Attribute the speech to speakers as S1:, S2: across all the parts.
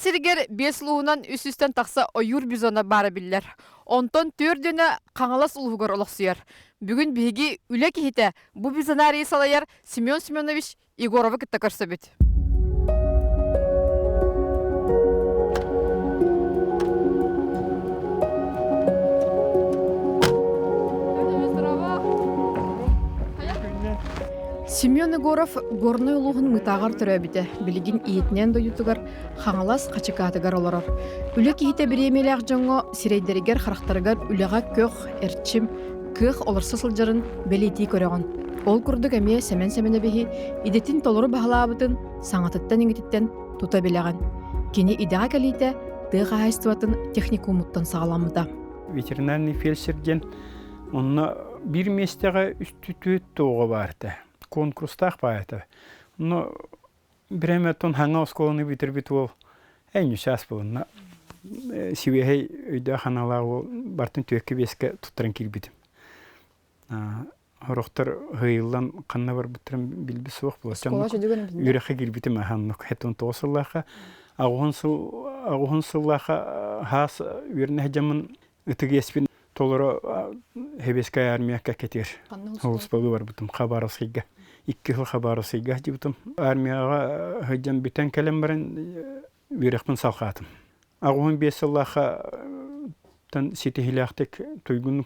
S1: сиригер бес луунан үсүстен тақса ойур бизона бары биллер. Онтон төрдүнө қаңалас улугар олақсыяр. Бүгін биги үле кихите бу бизонарии салаяр Семен Семенович Егорова кітті көрсөбіт. Семен Егоров горной улуғын мытағар түрәбіті, білігін иетінен дойытығар, қаңалас қачықатығар оларар. Үлі кейті біремелі ақжаңы сирейдерігер қарақтарығар үліға көқ, әртшім, көқ оларсы сылжарын бәлеті көріған. Ол күрдік әме Семен бейі идетін толыры бағалабытын, саңатыттан еңетіттен тута біліған. Кені идеға кәлейті дыға айстуатын техникумуттан сағаламыда.
S2: Ветеринарный фельдшерден онына бір местеға үсті тоғы барды. Конкурстах поэта. Но время тон ханга осколаны битербит ол. Әйні шас болын. Сивехей өйді ханалағы бартын түйекке беске тұттырын келбедім. Хорықтар ғайылдан қанна бар бұттырын білбі суық болады. Үйрекке келбедім әханнық. Хәттон тоғысыллаға. Ағуын сыллаға хас үйеріне жамын үтігі еспен толыры хебеске армияқа кетер. Олыс болу бар бұтым қабарысыға. Икки хыл қабарысыға жібітім. Армияға ғайдан бүтен кәлем барын үйрекпін салқатым. Ағуын бесіллаға сетихилақтек тойгын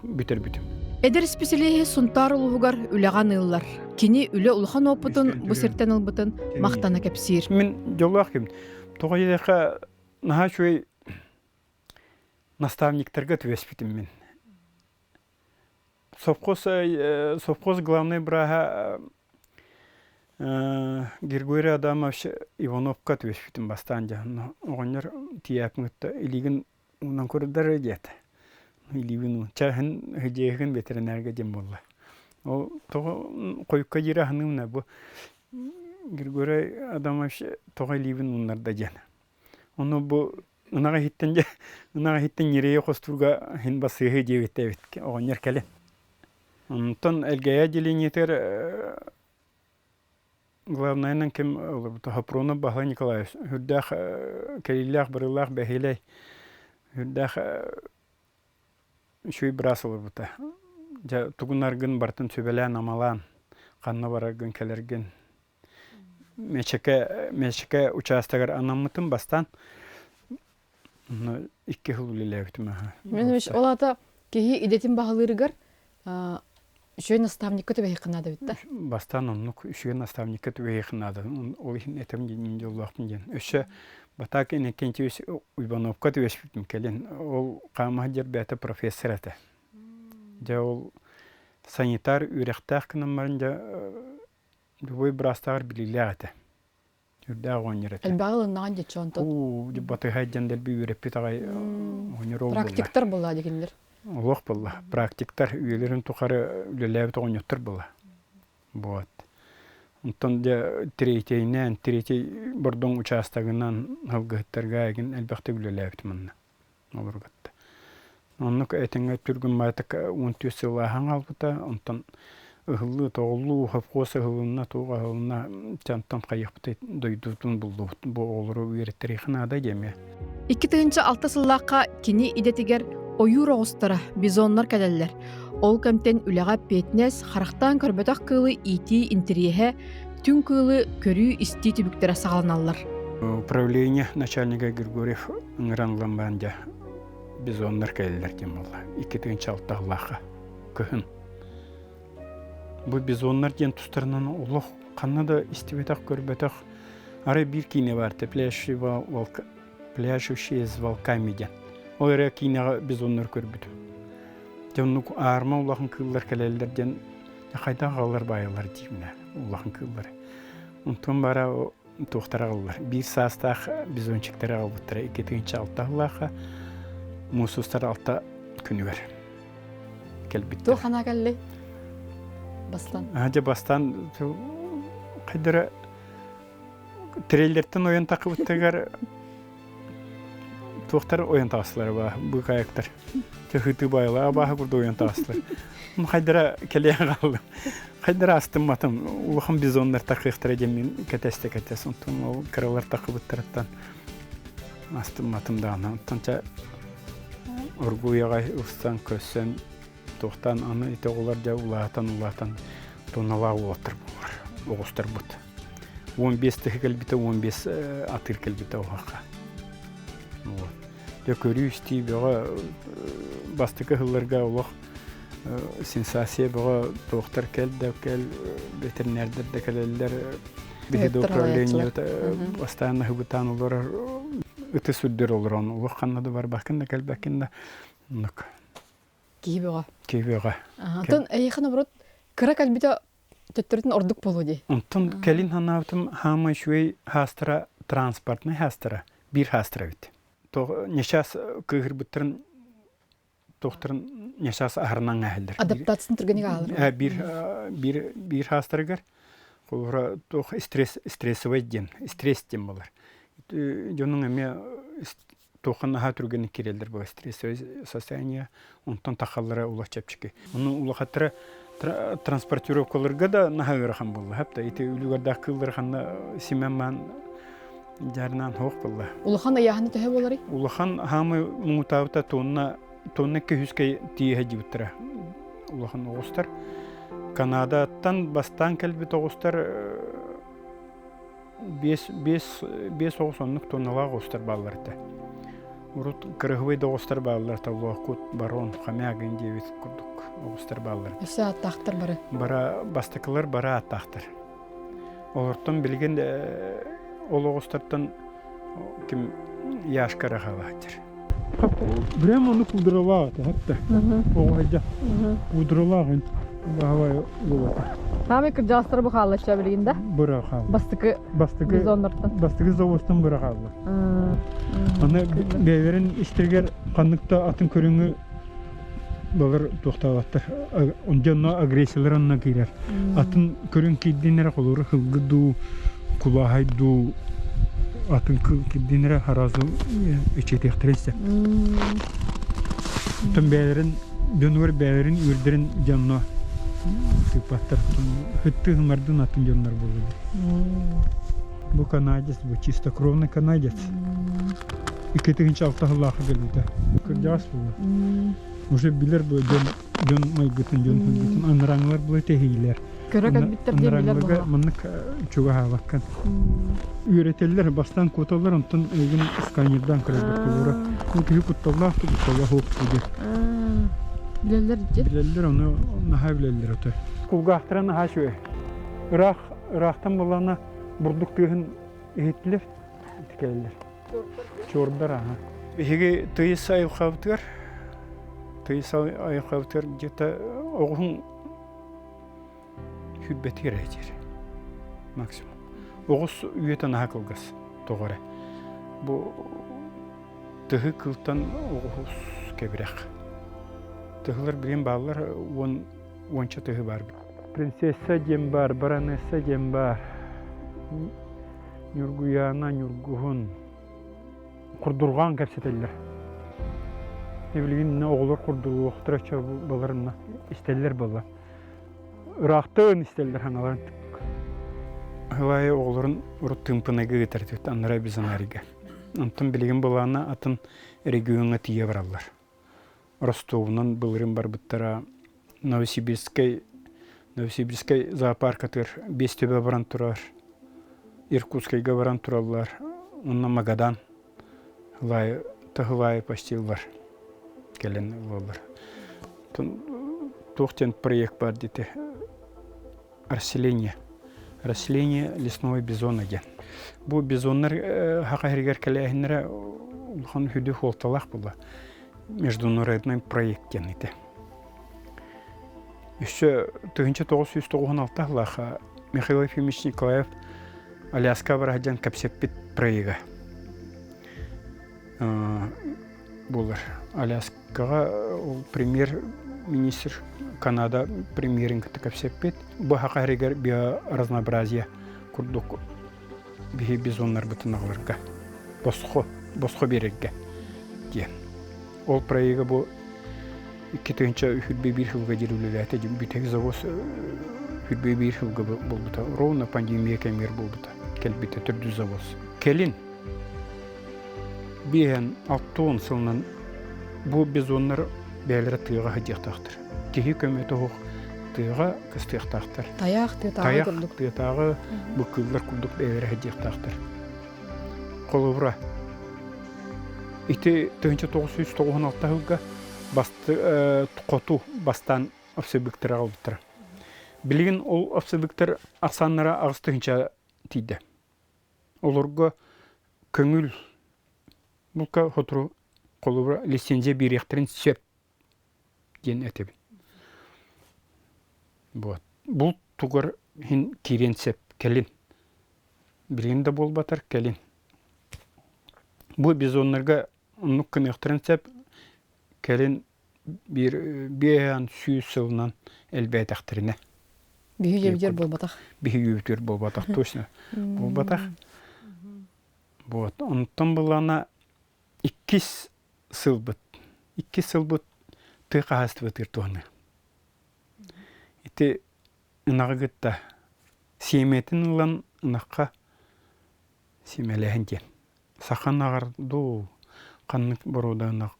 S2: бүтер бүтім.
S1: Эдер специалиһи сунтар улугар үләгән ыллар. Кини үле улхан опытын бұсырттан ылбытын мақтана кәпсир.
S2: Мен жолуақ кем. Тоға едеқа наға шөй наставниктарға төвеспітім мен. Совхоз главный браха Григорий Адамович Ивановқа төвеспітім бастан жағын. Оғанер тияпыңытта илігін ұнан көрдері деді. Илігін чағын ғыдегін ветеринарға дем болды. Ол тоға қойыққа жері ғанымна бұл Григорий Адамович тоға илігін ұнарда дені. Оны бұл Унаға хиттен ерее қостурға хин басығы дебетті әбетке. Оған еркелі. Онтан әлгәя деленетер главнайынан кем Хапронов Бағла Николаевич. Хүрдәқ кәлеләқ біріләқ бәхелей. Хүрдәқ шөй бірас олар бұта. Тұғынарғын бартын сөбелән амалан. Қанна барарғын кәлерген. Мечеке участагар анамытын бастан. Икки хыл үлеләбітім.
S1: Мен өш олата кейі идетін бағылырығар үшөй наставникка төбе қынады бітті?
S2: Бастан онық үшөй наставникка төбе қынады. Ол ехін әтім мен жолуақпын ден. Үші батак әнекенте өш Уйбановқа төбе шпітім кәлен. Ол қамы жер бәті профессор әті. Ол санитар үйректақ кінім барында любой бірастағыр білілер әті.
S1: Әлбағылы наған жетші онтон?
S2: Батыға жәндел бүй өреппет ағай ойнер ол болды.
S1: Практиктар болды дегендер?
S2: Олық болды. Практиктар үйлерін тұқары үлеләбет ойнеттір болды. Онтон третейнен, третей бұрдың участағынан ғылғыттарға әген әлбәқті үлеләбет мұнна. Олар ғытты. Онық әтіңі түргін майтық 13 сылағын албыта, онтон Ыгылы тоғылу хапқосы ғылына тоға ғылына чантан қайықпыты дойдудың бұлды бұ олыру үйреттірейхін ада деме.
S1: 2-6 сыллаққа кені идетігер ойур оғыстары бизонлар кәлелер. Ол көмтен үліға петнес қарақтан көрбетақ кылы ити интериеге түн кылы көрі исти түбіктері сағаланалар.
S2: Управление начальника Григорьев ыңыранланбанды бизонлар кәлелер дем олы. 2-6 сыллаққа көхін. Бұл бизонлар ден тұстарынан ұлық қаннада истебетақ көрбетақ ары бір кейіне барды, пляшущие с волками ден. Ол әрі кейінеға бизонлар көрбеді. Жонық арма ұлақын кыллар кәлелер ден қайда қалар байылар дейміне ұлақын кыллар. Онтон бара тоқтара қалар. Bir састақ бизончиктері қалбыттыра 2-6 ұлаққа мұсыстар 6 күні бар. Кәлбітті.
S1: Тұл қана кәлі? Бастан.
S2: Бастан қайдыра трейлерден ойын тақы бұттығар туохтар ойын тағысылар ба, бұл қаяқтар. Хыты байла, абаға күрді ойын тағысылар. Қайдара келең қалдым. Қайдара астым матым. Улықым бизонлар тақиқтар едемін кәтәсті кәтәс. Онтын ол қыралар тақы бұттараттан астым матым дағына. Онтанча ұргуяғай ұстан көссен тоқтан аны ите олар да улатан тоналау отыр бұлар. Оғыстар бұд. 15 тігі кәлбіті, 15 атыр кәлбіті оғақа. Көрі үсті бұға бастықы ғылларға олық сенсация бұға тоқтар кәл, ветеринердер де кәлелер бігеді управление бастағына ғыбытан олар үті сүддер олар оны. Олық қаннады бар бақында кәл бәкінде ұнық. Кейбіға.
S1: Антон, әйіқын обырот, кіра кәлбіті төттіретін ордық болу де?
S2: Антон, кәлін ханаутым хамы шуей хастыра транспортны хастыра, бір хастыра бит. Нешас кыгыр бұттырын тоқтырын нешас ағырынан әхілдір.
S1: Адаптацияны түргенеге алыр?
S2: Бір хастырығыр. Қолыра тоқ стрессовый ден, стресс ден болар. Жонның әме тоқын аға түргені керелдір бұл стрессовый состояние, онтан тақалыра улақ чәпчікі. Оның улақаттыры транспортировкаларға да нағағырған болды. Хәпті, еті үлігерді қылдырғанды семенман жарынан хоқ болды.
S1: Улахан аяғыны төһе болары?
S2: Улахан хамы мұңытауыта тонна 200 тиеге жібіттірі. Улахан оғыстар. Канадаттан бастан кәлбет оғыстар 5 оғысонлық тоннала оғыстар балыларды. Урут кырыгвый оғыстар балыларды. Улақут, барон, хамягын девет күрдік оғыстар балыларды.
S1: Өсі аттақтыр бары?
S2: Бара бастықылар бара аттақтыр. Оларттан білген ол оғыстардан кім яшқара қалағатыр. Прямо оны пудыралағаты, хәтті. Оғайда пудыралағын бағавай олады.
S1: Хамы кіржастыры бұл қалы үші білгенде?
S2: Бұра қалы.
S1: Бастықы бизонлардан?
S2: Бастықы завостан бұра қалы. Аны бәйверін істергер қандықта атын көріңі балар тоқтағаттыр. Онжанна агрессиялар анна кейлер. Атын көрің кейденері қолыры қылғыду, кулағайду, атын кейденері харазу өчетектіресі. Тын бәйверін, жонуар бәйверін үрдерін жанна тыпаттар. Хытты ғымардың атын жаннар болады. Бұл канадец, бұл чистокровный канадец. Икетігінші алтағы лақы келді. Кыржас бұл. Уже билер бұл жон майгытын, жон хүлгітін. Аныраңылар бұл өте хейлер.
S1: Көрек әлбеттер дем билер бұл.
S2: Мұнық чуға хаваққан. Үйретелер бастан көталар, онтан егін сканердан кіреді көбірі. Көй күтталақ тұғыталақ хоқ көдер.
S1: Білелер жет?
S2: Білелер, оны наға білелер өте. Құлғақтыра наға шөй. Ирақтан болана бұрдық түйін еттілер, тікелелер. Чордар, аға. Беге түйіс айылқабытығар. Түйіс айылқабытығар жета оғын хүббетігер әйтер. Максимум. Оғыз үйетін аға қылғыз тоғыры. Бұл тұғы қылтан оғыз кебірек. Тұғылар білен балылар онша тұғы бар. Принцесса дем бар, баронесса дем бар. Нүргуяна, нүргуғын. Құрдырған кәпсетелер. Евлігін оғылар құрдырғы оқтырача баларына істелер бала. Ұрақтығын істелер ханаларын түк. Хылайы оғыларын ұры тымпынығы ғытартықты аныра бізін әріге. Антын білген баланы атын регионға тие баралар. Ростовынан бұлырын бар бұттара Новосибирскай зоопарк атыр 5 төбе баран тұрар. Иркутскайға баран тұралар. Онна Магадан. Тағылайы пастилар. Келен олар. Тоқтен проект бар дейді. Расселение лесного бизона ген. Бұл бизонлар хақайригер кәләйінері ұлған хүді қолталақ бұла. Международный проект ген еді. Еще 1996 лаха Михаил Ефимович Николаев Аляска барадян капсеппит проекта. Булар Аляскаға премьер-министр Канада премьерин капсеппит. Бұл хақайригер биоразнообразие күрдік бізонлар бұтынағыларға. Босқо берерге. Ол проекта бу 2-нче хүлбе бир жылга жүрүлөтө бүтөк завоз хүлбе бир жылга болбута. Ровно пандемия кемер болбута. Келбите түрдүү завоз. Келин биен 6 сылынан бу безоннар бәлері тыйға хадияқтақтыр. Кехи көметі хоқ тыйға кыстияқтақтыр.
S1: Таяқ
S2: тыйтағы бүкілдер күлдік бәлері хадияқтақтыр. Қолыбыра. Ити 1996 жылға қоту бастан апсыбіктер алдытыр. Білген ол апсыбіктер ақсанлара ағыстығынша тейді. Оларға көңіл бұлқа хотыру қолыбыра лицензия беректерін сөп ген әтебін. Бұл туғыр хин кирен сөп кәлін. Білгенде бол батыр кәлін. Бұл біз онларға ұнық көмектерін сөп кәлін бір бейан сүйіз сылынан әлбәйт ақтырына.
S1: Бейі ебдер бол батақ.
S2: Бейі ебдер бол батақ, точно. Бол батақ. Онтан бұлана 2 сыл бұт. 2 сыл бұт тыйқа хасты бұтыр туғаны. Ити ұнағы күтті семетін ұлан ұнаққа семеләхін ген. Сақан ағырду қанық бұруда ұнақ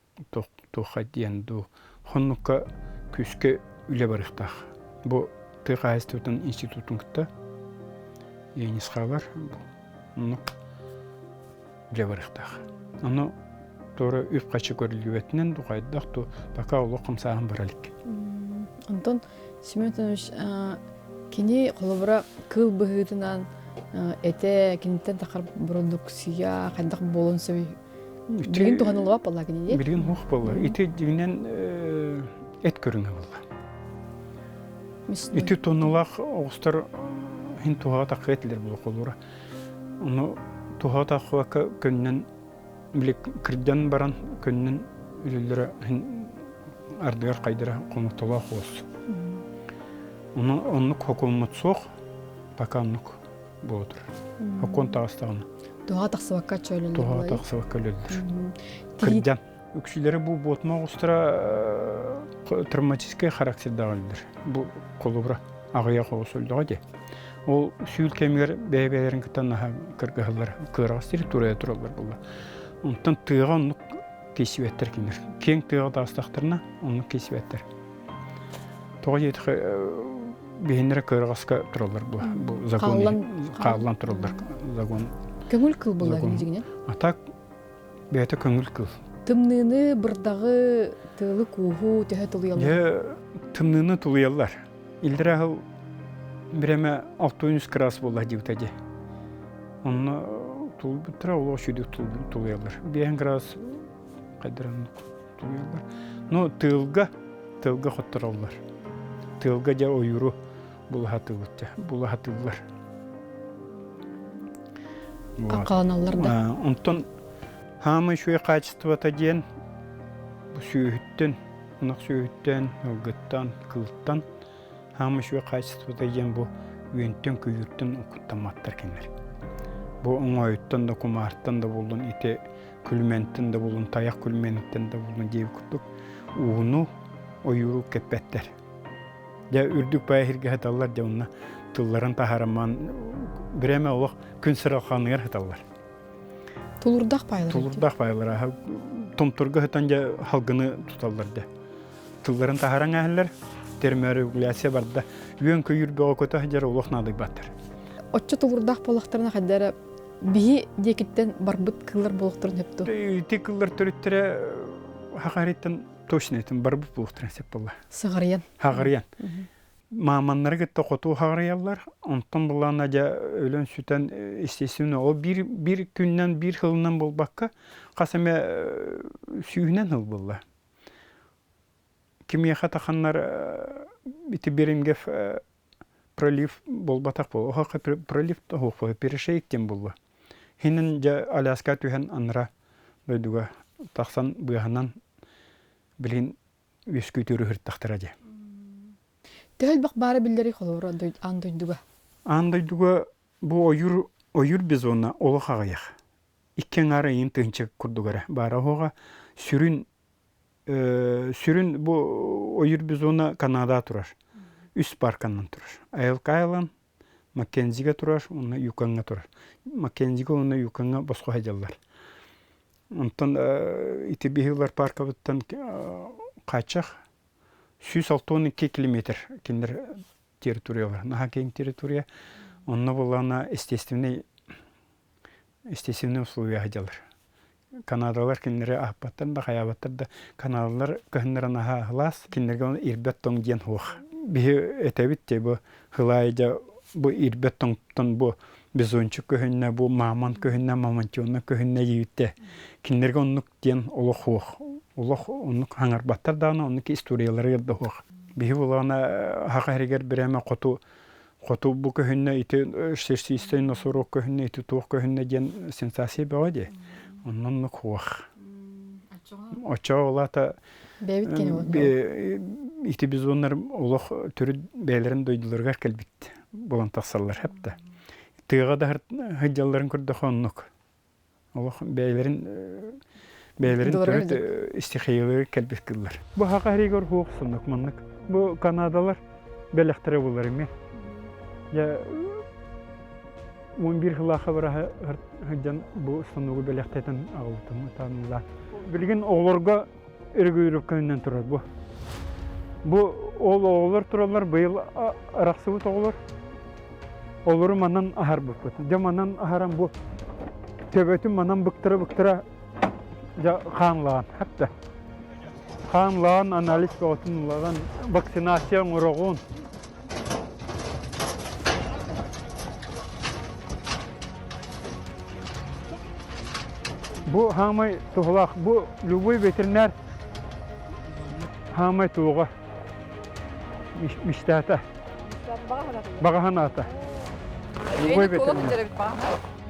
S2: тоқа ден ду. Хонныққа күске үлі барықтақ. Бұл тыйқа хасты бұтын институтын күтті. Енісқалар ұнық үлі барықтақ. Оны Торы үп қачы көрілгеветінен дұғайдақ ту бақа олы қымсағын баралік.
S1: Антон Семенович, кені қолыбыра кыл бұғытынан әте кенеттен тақар продукция қайдақ болын сөй. Білген туған ұлға бала кенеде?
S2: Білген ұқ бала. Иті дегенен әт көріңі бала. Иті тонылақ оғыстар хин туғаға тақы әтілер бұл қолыра. Оны туғаға тақы көннен Білік кірден баран көннен үлілері ардығар қайдыра қомықтала қоғыз. Онық хокумат соқ, бақа онық болдыр. Хокон тағыстағына.
S1: Туға тақсываққа чөлілдер.
S2: Туға тақсываққа өлілдер. Кірден. Өкшілері бұл ботма қостыра травматический характерді өлдер. Бұл қолыбыра ағыя қоғыз өлдіға де. Ол сүйіл кемігер бәйбәлерін күттен кіргіғылар кырағыстері турая тұралар бұл. Онтан тыйға онық кесібеттер кенер. Кен тыйға тағыстақтарына онық кесібеттер. Тоға жетіқі бейінлері көріғасқа тұралар бұл загон. Қағылан тұралар загон.
S1: Көңіл кіл бұл әгіндігінен?
S2: Атақ бәйті көңіл кіл.
S1: Тымныны бірдағы тылы куғу төхе тұлыялар?
S2: Тымныны тұлыялар. Илдері ағыл біреме 600 крас болды деутәде. Оны тул бітіра олығы шүйдік тулыялар. 5 градус қайдыран тулыялар. Но тылға қоттыралар. Тылға жа ойыру бұлыға тылылар.
S1: Қаққаланалар да?
S2: Онтан хамы шөй қачыстывата ден сүйіттен, ұнақ сүйіттен, ұлғыттан, қылыттан хамы шөй қачыстывата ден бұл үйінттен, күйірттен ұқыттаматтар кенер. Бұл оңайыттан да, құмарттан да болдың, ите күлменттен да болдың, таяқ күлменттен да болдың дейіп күттік. Уыну ойыру кеппеттер. Жа үрдік бай хирге хаталар, жа онына тылларын тахараман біреме олық күн сыралқанығыр хаталар.
S1: Тулурдақ байлар?
S2: Тулурдақ байлар. Томтурға хатан жа халғыны тұталар. Тылларын тахаран әхілер, терморегуляция барды. Үйен көйір бөға көті жар олық надық баттыр.
S1: Отчы тулурдақ болақтарына қаддары бейі декеттен барбыт кыллар болақтарын өпті?
S2: Ити кыллар түріттері хақареттен точно етін барбыт болақтарын сеп болла.
S1: Сығариян?
S2: Хағариян. Маманлары кетті қоту хағариялар. Онтан бұлана жа өлен сүтен естесуіне. Ол бір күннен, бір хылынан болбаққа қасаме сүйінен хыл болла. Кемеға тақанлар біті берімгев пролив болбатақ бол. Оға пролив тоғық бол, перешейіктен болла. Хинен жа Аляска түйен аныра дойдуға тақсан бұяғынан білген өскөйтері хүрттақтыра де.
S1: Төхіл бақ бары білдері қолуыра андойдуға?
S2: Андойдуға бұл ойыр біз оны олы қағаяқ. Иккен ары ең түгінші күрдігірі. Бары оға сүрін Sürün bu oyur bizona Kanada turar. Üst parkandan turar. Ayılk ayılan Mackenzie'ge turar, onu yukanга turar. Mackenzie'ge onu yukanга bosku hajallar. Ondan iti bihillar parka bittan kaçak 162 kilometr kinder territoriyalar. Naha keng territoriya. Onunla bulana естественный условия hajallar. Kanadalar кинлери ахпаттан да хаябаттар да Канадалар көһүннөрөн аха хылас кинлерге оны ирбет тоң диен хух. Бихи этебитте бу хылайда бу ирбет тоңтон бу бизончу көһүннө бу маман көһүннө мамантионна көһүннө ийитте. Кинлерге оннук диен олох хух. Олох оннук хаңарбаттар да оннук историялары да хух. Бихи булана хакаригер биреме коту бу көһүннө ите шерсистен носорок көһүннө ите туох көһүннө диен сенсация баады. Оннон нук хуах. Очо олата ити биз оннар олох түрү бээлерин дойдуларга келбит. Болан тасаллар хепте. Тыга да хаджалларын көрдө хоннук. Олох бээлерин түрү истихиялары келбит кыллар. Бу хакаригор хууксунук маннык. Бу Канадалар белектире булар эми. Я 11 yıla kadar hıcan bu sunuğu belirteden aldım tanılar. Bilgin oğullarga örgüyürüp köyünden turar bu. Bu oğullar turarlar bu yıl araqsıvıt oğullar. Oğulları manan ahar bıkıt. Manan aharan bu töbetin manan bıktıra kanlağın hatta. Kanlağın analiz boğutunlağın vaksinasyon uğrağın. Bu hamay tuğlaq, bu любой veteriner hamay tuğla miştata. Bağahan ata. Любой veteriner.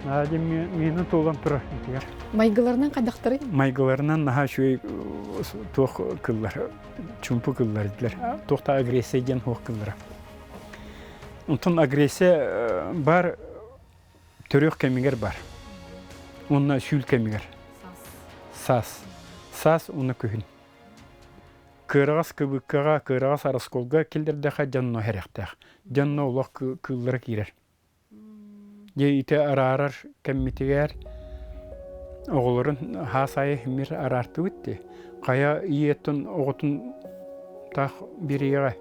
S2: Hadi meni tuğlan turar.
S1: Майгыларынан кадактыры?
S2: Майгыларынан наha şöy tuğ kıllar, çumpu kıllar diler. Tuğta agresiya gen hoq kıllar. Ondan agresiya bar törük kemiger bar. Onunla sül kemiger. Sas onu köhün. Kırağız kıbıkkağa, kırağız araskolga kildirdeğe canno herekteğ. Canno olaq kıllara girer. Ye ite arar kemmitiger. Oğulların hasayı himir arartı bitti. Kaya iyetin oğutun tağ biri yağa.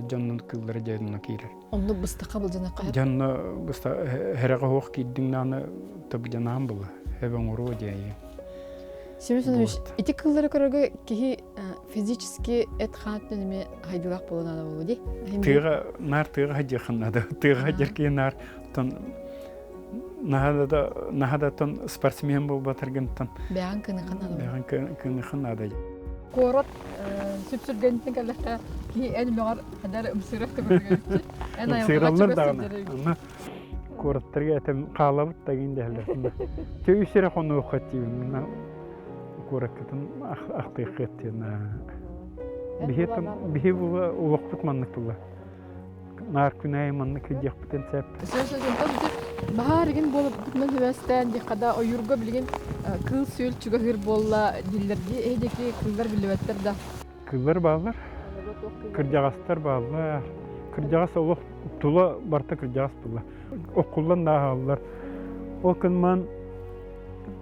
S2: Canno kıllara canno girer.
S1: Onu bısta kabul cana kayar?
S2: Canno bısta hereğe hoq giddin nana tabi canağım bula. Heben uru diye.
S1: Семен ити кыллары көрөгө кихи физически эт хаттенме хайдылак болонада болу ди.
S2: Тыга хажырханада. Тыга хажырки нар тон нахада тон спортсмен бол батыргынтан.
S1: Бяган кыны ханада.
S3: Корот сүпсүргөнтүн келе ки эн мегар адар өмсүрөк көргөнчү. Эн
S2: айгы дагына. Короттарга этем калабыт дагын делер. Көйсөре кону окатыбын. Kurakatın ahtiqatına. Bihi bu ulaqlık manlıklılar. Nar günay manlık hediyak potensiyel.
S1: Bahargin bolup tutman üniversiteden dikada oyurga bilgin kıl söl çugahır bolla dillerdi. Eydeki kıllar bilibetler da.
S2: Kıllar bağlar. Kırcağaslar bağlar. Kırcağas ulaq tula barta kırcağas bulla. Okuldan daha alırlar. O kılman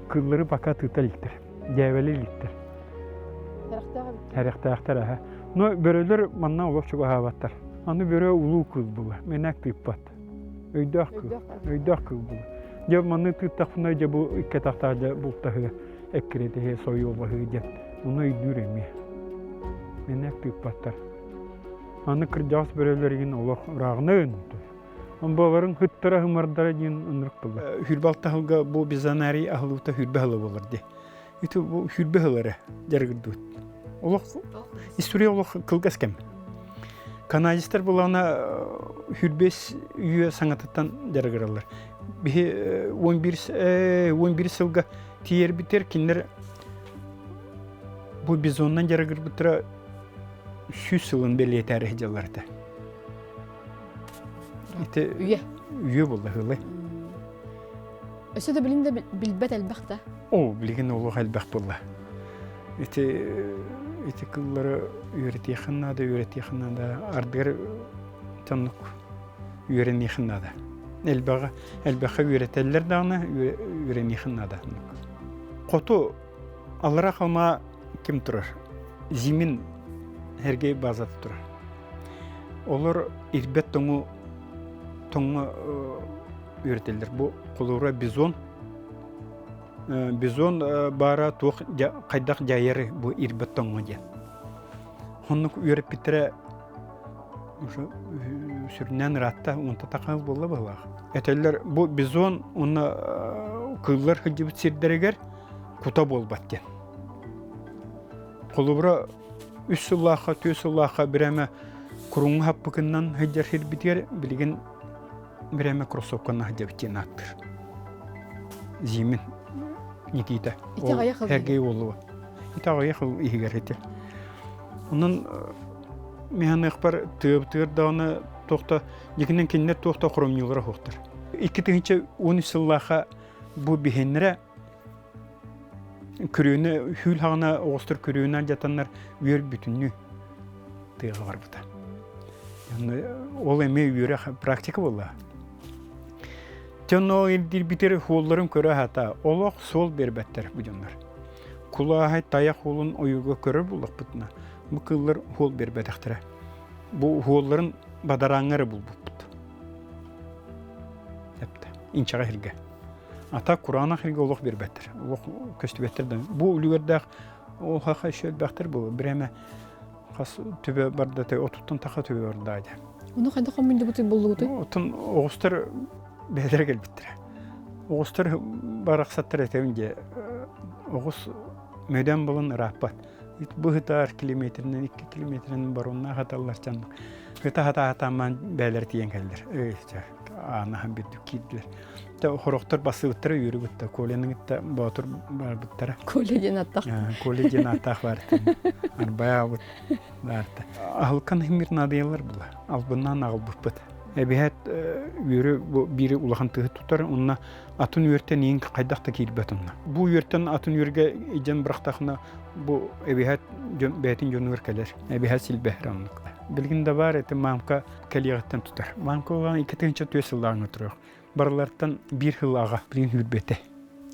S2: kılları baka tutaliktir. Jäveliliktir. Herextağıtır aha. No böröler manna olaq çok ahavattar. Anı börö ulu kız bula. Menak tıppat. Öydaq kız bula. Ya manna tıttaqfına ja bu ikke taqtaja bultahı ekkireti he soyu olahı ja. Onu öydüremi. Menak tıppattar. Anı kırcağız börölergin olaq rağına önüdür. Onların hıttara hımardara jin ınırq bula. Hürbaltahılga bu bizanari ahlıqta hürbahlı bolurdu. Itu bu hürbahları jargırdut. Olaq istoriya olaq kılgaskem. Kanadistar bulana hürbes üye sanatından jargırırlar. Bir 11 yılga tiyer biter kinler bu bizondan jargır bitra 100 yılın belli tarihçilerdi. İşte üye buldu hılı.
S1: Öse de bilin de bilbet elbaqta.
S2: O bilgin olaq elbaq buldu. Ити кыллары үйретихиннада, ардыгар тоннук үйренихиннада. Элбаға үйретелер дағына үйренихиннада. Қоту алыра қалма кем тұрар? Зимин әрге базаты тұрар. Олар ирбет тоңы үйретелер. Бұл қолуыра бизон. Бизон бара туық қайдақ жайыры бұл ирбет тоңы ден. Онық үйреп бітірі сүрінен ратта онта тақаңыз болла бағлақ. Әтелер бұл бизон оны кыллар хыджыбыт сирдерегер кута болбат ден. Қолуыра 3 сыллаға, 2 сыллаға біреме күріңі хаппықыннан хыджар хирбитер білген біреме кроссовканы хыджабыттен аттыр. Зимин Никита.
S1: Ити аяқ алды.
S2: Әргей олуы. Ити аяқ ол игер етер. Онын мен ықпар тығыр дағыны тоқта, екінен кеннер тоқта құрым елдері хоқтыр. 2-13 сыллаға бұл бігенлері күріні, хүл хағына оғыстыр күріні жатанлар үйер бүтінні тыға бар бұта. Ол әме үйері практика болды. Тен о елдер бітер қолларын көрі хата, олық сол бербәттер бұдынлар. Құлағай таяқ қолын ойырға көрір бұлық бұтына. Бұл қыллар қол бербәттіқтірі. Бұл қолларын бадараңары бұл бұт. Инчаға хілге. Ата Құрана хілге олық бербәттір. Олық көстібәттірді. Бұл үлігердәқ ол қақа шөл бәқтір бұл. Біреме қас төбе барды, отуттан тақа төбе барды айды.
S1: Оны қайда қомынды бұты болу бұты?
S2: Отын оғыстыр бәдір келбіттір. Оғыстыр барақсаттыр әтеуінде оғыз мөден болын раппат. Бұғытар километрінен, 2 километрінен баруына қаталар жанды. Ғыта хата-хатаман бәлер тиен кәлдер. Анаған бетіп кейділер. Хорықтар басы бұттары үйірі бұтта. Коленің үтті батыр бар бұттары.
S1: Коледен аттақ.
S2: Коледен аттақ барды. Арбая бұт барды. Ағылқан химир надыялар бұла. Албынан ағыл бұт. Әбіхәт үйірі бірі ұлаған тұғы тұтар. Онына атын үйірттен ең қайдақты кейлбәт онына. Бұл үйірттен атын үйірге ежен бірақтақына бұл әбіхәт бәтін жөні өркелер. Әбіхәт сілбәхір анықта. Білгінде бар, әті мамка кәлиғаттан тұтар. Мамка оған 2-2 сыллағын отырық. Барылардан 1 хыл аға білген үрбеті.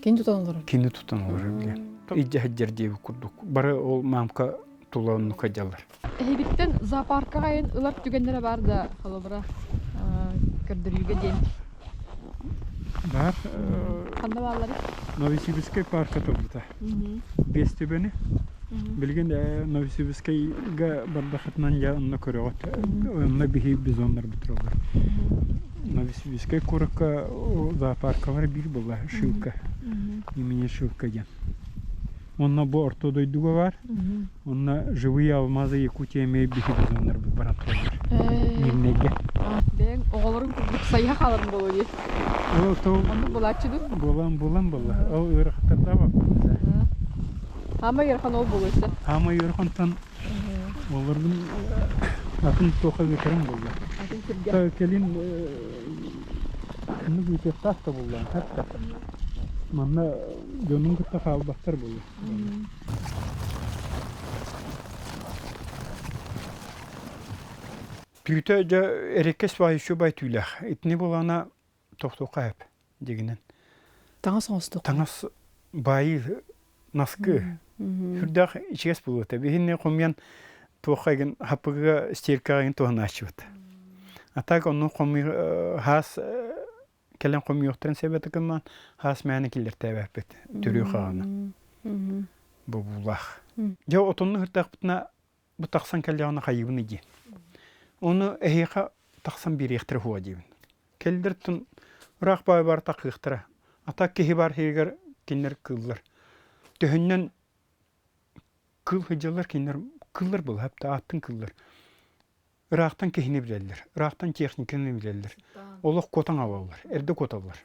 S1: Кені тұтан олар?
S2: Кені тұтан олар білген. Иджа хаджар дейбі күрдік. Бары ол мамка тұлауын нүкадялар.
S3: Әйбіттен зоопаркаға ең ұлар түгендері бар да, қалыбыра кірдірюге дейін.
S2: Бар.
S3: Қанда балары?
S2: Новосибирскай парка тұлдыта. 5 төбені. Білген Новосибирскайға бардақытынан жағынна көріғат. Онына бейі бизонлар бұтыр олар. Новосибирскай көрікка зоопарка бар бір бұла, Шилка. Имени Шилка ген. Онына бұл ортодойдуға бар. Онына живые алмазы Якутия мей бейі бизонлар барат олар. Мирнеге.
S3: Бәң оғаларын күрдік сайға қаларын болу де. Онды болатшыды?
S2: Болан бола. Ол ұрықтарда бар.
S3: Ама ерхан ол болу өсі?
S2: Ама ерхантан олардың атын тоқа өкерім болды.
S3: Атын кірге?
S2: Келин күнік өте тақты болды. Хәтті. Манна жонын күтті қалбақтар болды. Пүйті жа әрекес бай шо бай түйләқ. Етіне болана тоқтоқа әп дегенен.
S1: Таңас оңыстық?
S2: Таңас байы наскы. Хүрдәқ ичігес болуыты. Бейінне қомиян тоқайын хапыға стеркағын тоғын ашуыты. Атақ оны қомы хас кәлен қомы yoқтырын себеті кімман хас мәні келер тәбәппет. Түрі қағаны. Бұл бұлақ. Жа отынны хүрдәқ бұтына бұл тақсан кәлеғаны қайыбыны дейін. Оны әйеқа тақсан бір ектірі хуа дейін. Кәлдер түн ұрақ бай бар тақ ектірі. Атақ кехи бар хейгер кенлер кыллар. Төхіннен кыл хыджалар кенлер кыллар бұл, әпті аттың кыллар. Ырақтан кехіне білелер, ырақтан техниканы білелер. Олық котан алалар, әрді коталар.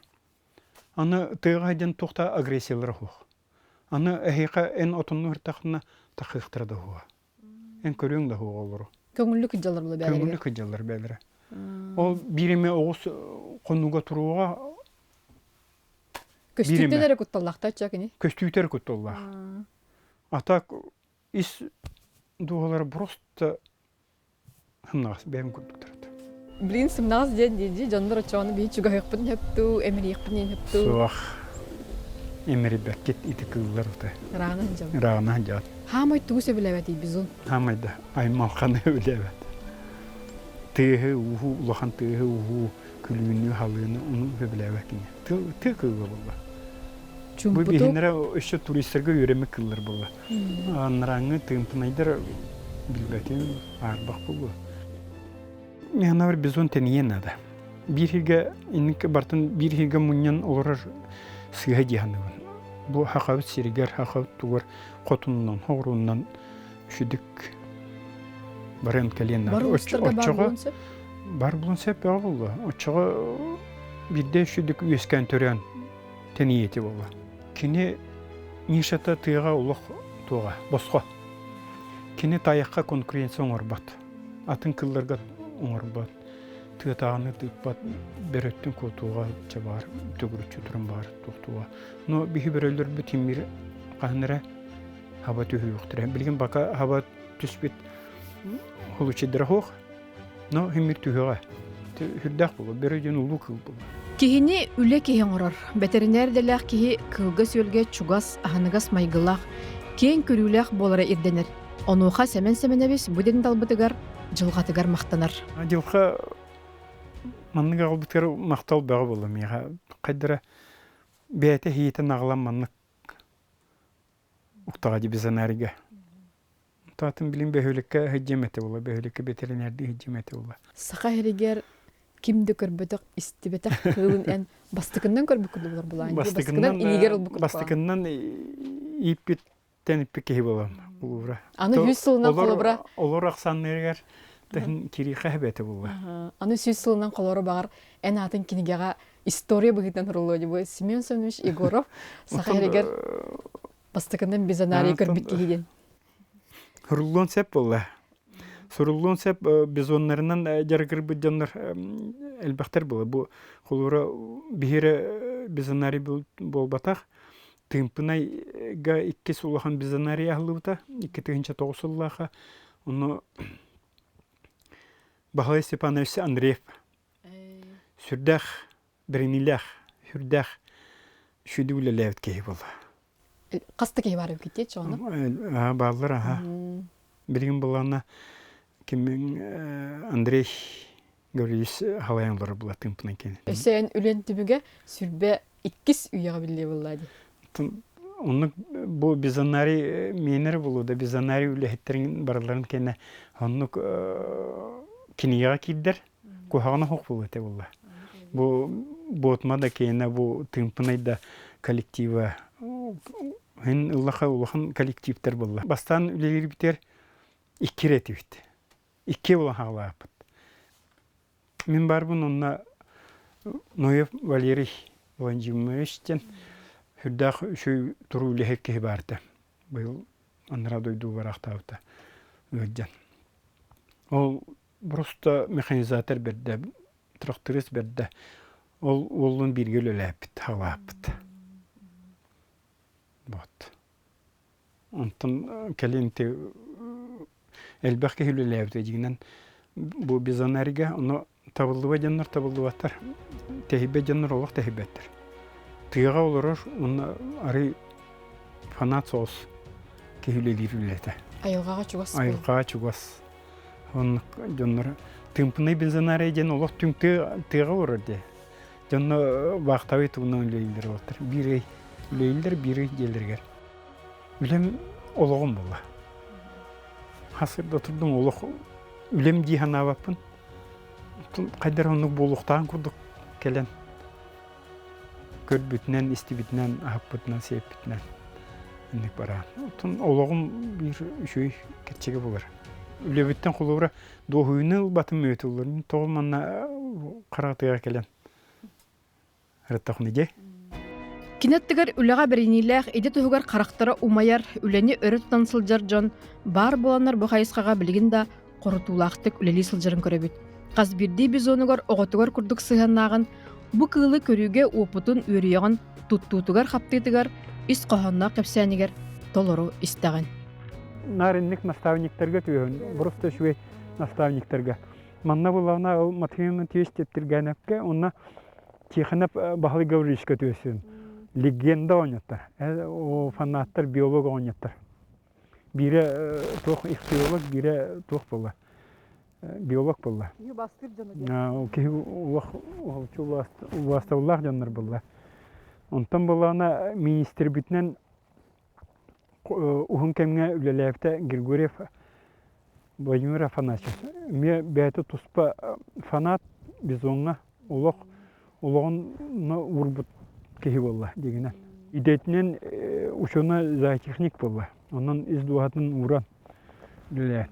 S2: Аны тыға айдан тоқта агрессиялар хуқ. Аны әйеқа ән отынны ұртақына тақ ектірді хуа. Ән көрің да хуа олыру.
S1: Көңілі күджалар бұл бәлері?
S2: Көңілі күджалар бәлері. Ол биреме оғыз қонуға тұруға
S1: Көстүйтелері күтталлақта чакыны?
S2: Көстүйтер күтталлақ. атак ис дуалар просто хымнагас бәм күрдүктөр.
S3: Блин, сымнаас ден диди, жандар очоны бии чуга хыппын хыпту, эмирихпын хыпту.
S2: Суах эмери бәккет ити кыллар ута.
S3: Рагынан жам.
S2: Рагынан жат.
S3: Хамай тугусе билебети бизун.
S2: Хамайда аймалканы үлебет. Тыгы уху улахан тыгы уху күлүүнү халыны уну билебекине. Ты кылгы болла. Бу
S3: Чумпуту.
S2: бихинера өшө туристтерге үйрөмө кыллар болла. Анраңы тымпынайдар билбетин арбак болу. Мена бир бизон тениен ада. Bir hilge innik bartın bir hilge munyan olur sığa cihanıvan. Bu hakavut siriger hakavut tuğur kotundan hoğrundan üşüdük baren kalyenler.
S3: Бар устарга бар болсо.
S2: Бар bulun sep ya valla. Oçağa bir de üşüdük üyesken tören teniyeti valla. Kini nişata tığğa uluq tuğa bosqa. Kini tayakka konkurensiyon orbat. Atın kıllarga orbat. Tığatağını tıkpat beröttün kotuğa çabar, tögürüçü turun bar tuğtuğa. No bihi böröldür bütün bir qahnıra hava tühü yoxtur. Bilgin baka hava tüspit hulu çedira hoq. No himir tühüğa. Hürdaq bulu, beröydün ulu kıl bulu.
S1: Кихини үле киһен орор. Ветеринер делах киһи кылга сөлге чугас аһаныгас майгылах кен көрүлэх болара ирденер. Онуха семен-семенебис буден далбытыгар жылгатыгар мактанар.
S2: Жылға манныга албыткар мактал бағы болу мега. Кайдыра бәйті хейті нағылан маннык уқтаға дебізанарига. Татын билин бәхөлікке хеджеметі бола, бәхөлікке ветеринерді хеджеметі бола.
S3: Сақа херигер кимди көрбөтөк истибетек кылын эн бастыкындан көрбүк булар булан. Бастыкындан илигер болбук.
S2: Бастыкындан иппиттен иппикке болам. Улура.
S3: Аны 100 сылынан колобра.
S2: Олор аксаннергер тен кири хабети була.
S3: Аны 100 сылынан колору багар эн атын кинигега история быгытан ролоди бу Семен Семенович Егоров сақа херигер бастыкындан бизанарий көрбүк кийген.
S2: Хурлон сеп була. Суруллон сеп бизоннарынан жаргыр бүдөннөр элбактар була. Бу холура бихире бизанари болбатак. Тымпынайга 2 сулахан бизанари ахлыбыта, 2-9 сулаха. Оны Бахалай Степанович Андреев. Сүрдах, бірінілях, сүрдах шүді үлеләвіт кейі болды.
S3: Қасты кей барып кетті, жоны?
S2: Бағылар, аға. Бірген болғана кеммен Андрей Гаврилович халайанлары бұла тымпынан кені.
S3: Өсен үлен түбіге сүрбе 2 үйеға білі болады.
S2: Оны bu bizanari menер болу да bizanari үлехеттерин барларын кене оны кинияга киддер кухагына хок болу те булла. Бу ботма да кене бу тымпынайда коллектива hen Аллаха улахан коллективтер булла. Бастан үлелер битер 2 рет бит. 2 була хаглап. Мен бар бун онна Ноев Валерий Владимировичтен Hürdaq şu turu lehekki bardı. Bu anlara doyduğu varaqtavda ödden. O просто mexanizatör berdi, traktorist berdi. Olun bir gül ölepit, halapit. Bot. Ondan kelinte elbette hülü levde diyenen bu bizaneriga onu tabıldıva canlar tabıldıvatar. Tehibe canlar olaq tehibettir. Тыга олорор уна ары фанат соос кehülelер үлете.
S3: Айылгаға чугас.
S2: Айылгаға чугас. Он жоннор тымпыны бензинария ден олох түңтө тыга орорде. Жонно вактабы туна үлейлер отыр. Бири үлейлер, бири желдергер. Үлем ологом болла. Хасырда турдум олох үлем диханабапын. Кайдар оны болуктан курдук келен. Körbütünden, istibütünden, ahapbütünden, seyipbütünden indik bara. Otun oğlum bir şey keçege bulur. Ülebütten kulubura doğuyunu batın möğütü olur. Toğulmanna qaratıga kelen. Rıttaq nege?
S1: Кинеттигер үлеға біріниләқ, еде тұхығар қарақтары умайар, үлені өрі тұтан сылжар жон, бар боланар бұл қайысқаға білген да қорытулақтық үлелі сылжарын көребіт. Қаз бірдей біз онығар оғытығар күрдік сығаннағын, bu kılı körüge oputun ürüyağın tuttutугар хаптытыгар, üst qohanna qepsänigер, толору истеген.
S2: Нарынник наставниктарга түйөн, просто швей наставниктарга. Манна булана Матвеевна тестеттиргенепке, онна Тихонов Бахлы Гавришка түйөсүн. Легенда ойнаттар. О фанаттар, биолог ойнаттар. Бире тох ихтиолог, бире тох болла. Биолог болла. Окей, уластавлар жаннар болла. Онтан болана министр бүтнен ухун кемге үлелепте Григорьев Владимир Афанасьев. Ме бәті туспа фанат бизонга улоғын урбут кехи болла дегенен. Идетінен учена зоотехник болла. Онан издуатын уран үлелеп.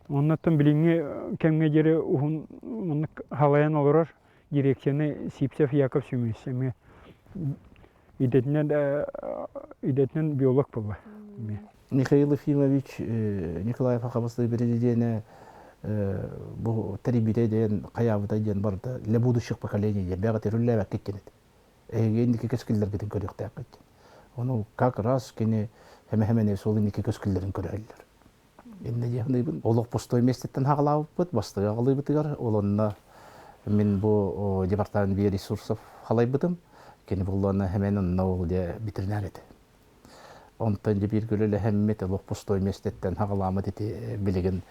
S2: Оннаттан билинге кемге жері ухун халаян олырар дирекцияны Сипсев Яков Сюмесеме. Идетінен биолог болла.
S4: Михаил Ефимович Николаев Ахабасты президенті бұл тәрбиеден, қаябыда ден барды. Для будущих поколений ден бәға терүлі бәк кеткен еді. Ендікі көскілдер кетен көріқті әкетті. Оны как раз кені әмі-әміне сол ендікі көскілдерін көрәлілер. Енді дегендейбін, олық постой местеттен хағалауып бұд, бастығы ағылай бұтығар. Олонына мен бұл департамент бей ресурсов халай бұдым. Кені бұлланы әмені науыл де бітірінер еді. Онтан же bir gölüle hemmete loq postoy mestetten haqalamı dedi bilegen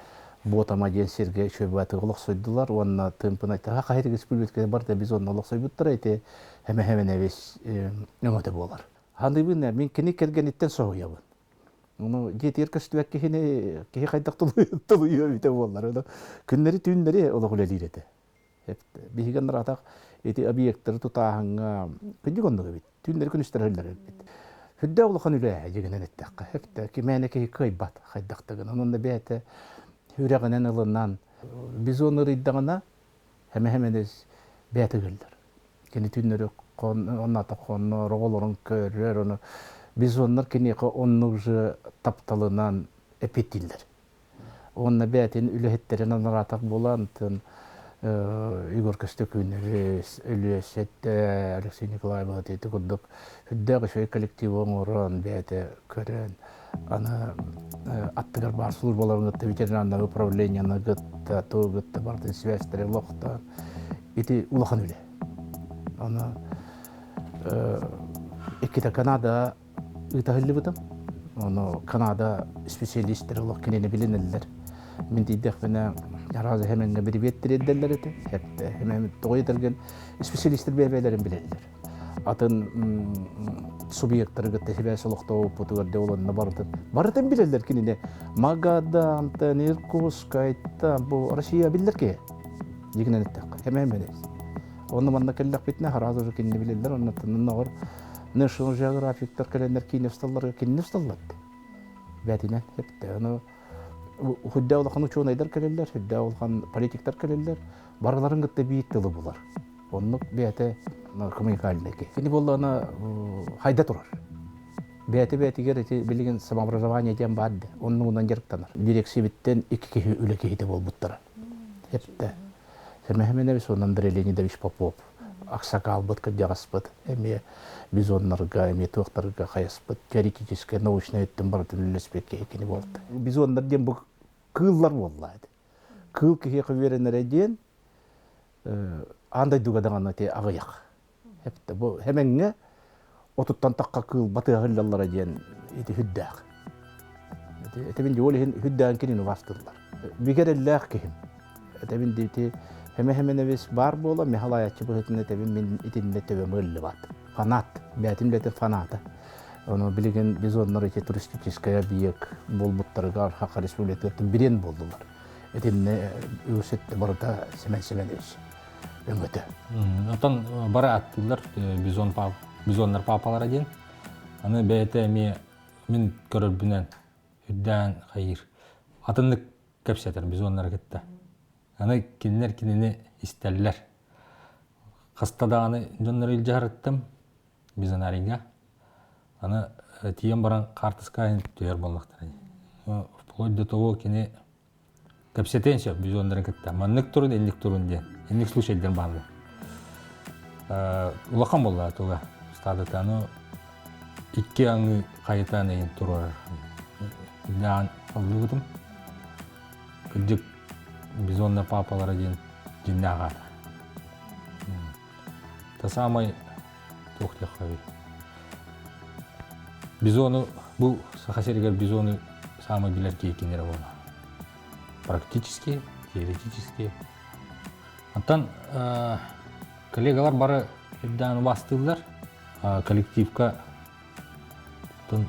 S4: botama den serge şöbati qoloq soydular. Onna tımпын айтты. Қайры республикада бар да biz onna loq soybuttар ayte. Hemen eves ömöte bolar. Handybın men kini kelgen itten soğuyabın. Onu jeter köstübek kehine kehe qaydak tuluyor bite bolar. Günleri tünleri ola guleliredi. Hep bihiganlar ataq eti obyektleri tutahanga kinji gondoga bit. Tünleri kunistörler bit. Hüdde olğan üle jegenen ettaqqa. Hepte kimeneki kıybat qaydaqtagın. Onun da bete hüregen ılından biz onu riddagana hemen bete geldir. Keni tünleri onna taqonno rogolorun körler onu biz onlar keni onnuğu taptalından epetiller. Onna betin ülehetlerin anaratak bolantın Igor Kostuküneriz, Ülüyesette, Alexey Nikolaevna dedi kurduk. Hüddəqi şöy kollektivon oran, bəyədə körən. Ana attıqar barsulur bolarını gıttı, veterinarna upravleniyana gıttı, tuğ gıttı, bardın svesteri loqta. Eti ulaqan öyle. Ana ikide Kanada ıtahilli bıdım. Onu Kanada spesialistleri olaq keneni bilinirler. Min deydik bana razı hemen bir ettirirler edi. Hep de hemen toyedergen spesialistler berbelerin bilirler. Atın subyektleri gıttı sebesi loqta oputugar olanına bardın. Bardın bilirler keneni. Magada, Antan, Irkutsk'ta bu Rusya bilirler ki. Yeginen ettik. Hemen. Onu manna kellek bitne razı keneni bilirler. Onun atının ağır National Geographic'tar kalenler kinni ustallar. Bətinen hep de onu hüddä olğan uçuğunaylar kelirler, hüddä olğan politikler kelirler. Barıların gıttı biyit tılı bular. Onluk biyete komünikalineki. Şimdi bollana hayda turar. Biyete gereti bilgin samobrazovanya diyen bardı. Onun ondan jarıktanır. Direksiya bitten iki kehi üle kehi de bol buttara. Hep de. Hemen evi sonundan Leonid Ильич Popov. Aksakal bıt kıdyagas bıt. Biz onlarga, tuğtarga kayaspıt. Teoretическая, научная öttüm barıtın ülespetke ekini boldu. Biz onlar diyen bu kığıllar bollaydı. Kığıl kehe kıverenlere diyen anday dugadan te ağayak. Hep de bu hemen otuttan takka kığıl batı hıllallara diyen hüddağ. Etebin diyor hüddağın kenini vastırlar. Bir kere lağ kehim. Etebin diyor hemen eves bar bola mehalayatçı bu hütüne tebin min itinle tebe mıllı bat. Fanat, betimlete fanata. Onu bilgen biz onları ki turistikaya büyük bolbutlarga Arka Respublika'da biren boldular. Etinne üsette barda semen eş. Ömöte.
S5: Ondan bara attılar bizonlar papalara den. Anı beyte min görürbünen hüdden hayır. Atınlık kapseter bizonlara gitti. Anı kinler kinini isterler. Kastada jonları ilcahattım bizon aringa. Anı tiyen baran kartıskayın tüyer bollaqtar. Вплоть до того kini kapsetense bizonların gitti. Manlık turun, ellik turun den. Ellik случайдер барды. Улахан болла туга стадыта. икки аңы қайытан эйин турар. Дан аллыгытым. Кылжык бизондар папалара ден жиннага. Та самай тохтехави. Бизону бу сахасергер бизону самый билер кейкинер болна. Практически, теоретически. Антан коллегалар бары ибдан бастылар коллективка тон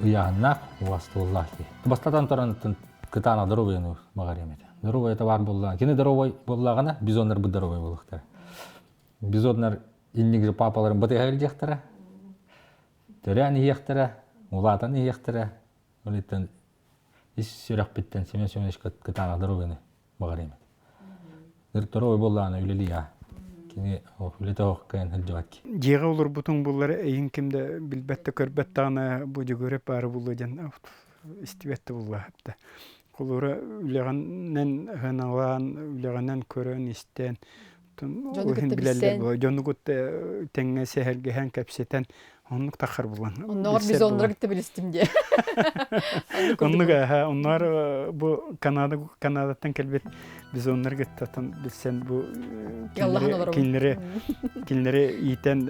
S5: уяғыннақ бастыллахи. Бастатан тұран кытана дорогойну магаремете. Дорогой это бар болла. Кені дорогой боллағана бизондар бұл дорогой болықтар. Бизондар инниг же папаларын бытыға елдектірі. Төрән ияқтірі, улатан ияқтірі. Олеттен ис сөрәк біттен Семен Семенович кытана дорогойну магаремете. Дорогой боллағана үлелі я. Кені үлеті оққайын үлжаватки.
S2: Жеға олар бұтың бұлары әйін кімді білбәтті көрбәттағына бұды көріп бары бұлы ден істібәтті бұлы әпті. Қолыры үлеғаннан ғаналан, үлеғаннан көрін істен.
S3: Жоны күтті білсен.
S2: Жоны күтті тәңе сәхәргіген кәпсетен онлық тақыр бұлан.
S3: Оннағыр біз онлары күтті білістім де.
S2: Онлар бұл Канадаттан кәлбет біз онлар күттін білсен бұл келінері иетен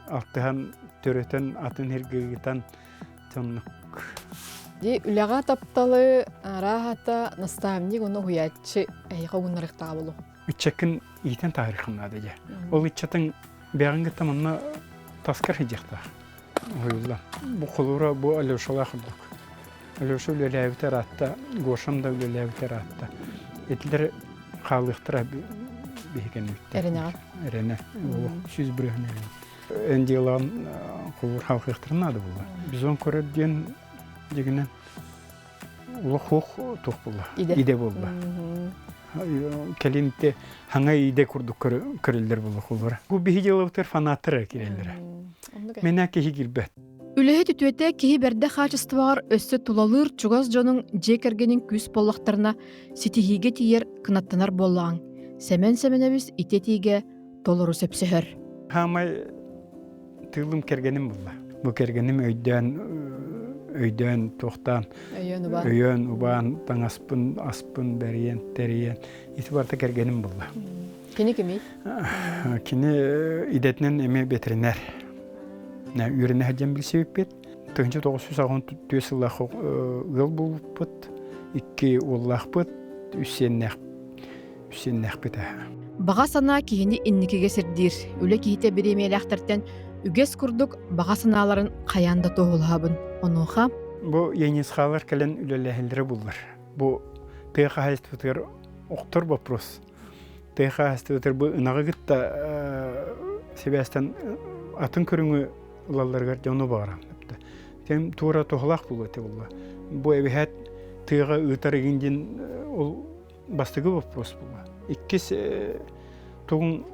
S2: алтыған төретін атын хергегітен сонлық.
S3: Үләға тапталы рахата наставник оны хуятчы әйға ғынырықтаға болу.
S2: Үтчәкін иетен тарихын ады же. Ол үтчәтін бәғін күттім онына таскар хиджектар. Бұл құлура бұл Алешалар қылдық. Алеша үлеләвітер атта, Гошам да үлеләвітер атта. Етілер қалықтыра бейген өтті.
S3: Әрінеға?
S2: Әріне. Сүз бірігін әріне. Әнде ұлан құлур қалықтырын ады бұлда. Біз он көрерден дегенен ұлы қоқ тоқ бұлда. Иде бұлда. Кәлінте хаңа иде күрдік көрелдер бұлда құлура. Бұл бейге ұлықтыр фанаттыры керелдері. Мен әке хигілбәт.
S1: Үлеһе түтүөтэ киһи бэрдэ хаачыстыбаҕар өссө тулалыыр чугас дьонуң дьиэкэргэнин күс боллахтарына ситиһиигэ тиийэр кынаттанар боллааҥ. Сэмэн сэмэнэбис ите тиигэ толору сөпсөһөр.
S2: Хамай тыылым кергеним булла. Бу кергеним өйдөн тохтан, өйөн убаан аспын бериен, териен. Ити барта кергеним булла.
S3: Кини кими?
S2: Кини идетнен эме ветеринар. Үріне әден білсе өппет. 1992 сыллақ ғыл болыппыт, 2 оллақ бұт, үсеннәқ біті.
S1: Баға сана киһини инникеге сирдир. Үле киһите биремелэхтертен үгес курдук баға саналарын қаянда тоғылабын. Онуға?
S2: Бұ енесқалар кәлін үлеләхілдері бұлдар. Бұ тыйға хайстывытыр оқтыр вопрос. Тыйға хайстывытыр бұ ұнағы гітті себестен атын көріңі улаларга жону барам. Тем тура тоғлақ болуты болла. Бу эбихет тыйга ытарыгинден ол бастыгы вопрос болла. Иккис тугун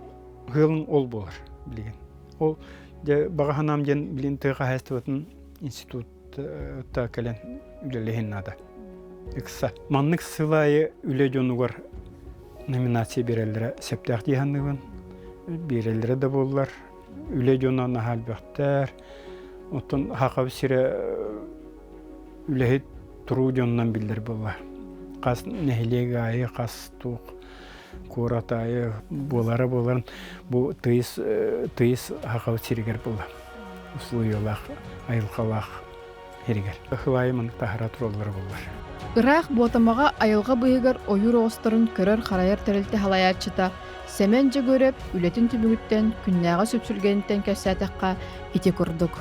S2: хылын ол болар билген. Ол же багаханам ден билин тыйга хайстыбытын институтта келен үлелехин нада. Икса. Маннык сылайы үле жонугар номинация берелдері септақ дейханныгын берелдері де боллар. Үле жонаны халбақтар, отын хақабы сире үлеғі тұру жонынан білдер болла. Қас нәхилеге айы, қас туқ, көрат айы болары боларын, бұл тыйыс хақабы сирегер болла. Ұсылы олақ, айылқалақ ерегер. Хылайы мұны тахара тұролары боллар.
S1: Ырақ ботамаға айылға бұйығыр ойыр оғыстырын көрер қарайыр тәрілті халаячыта, Сәмәнже көріп, үлетін түбігіттен күннәға сөпсілгенттен көсәтіққа ете көрдік.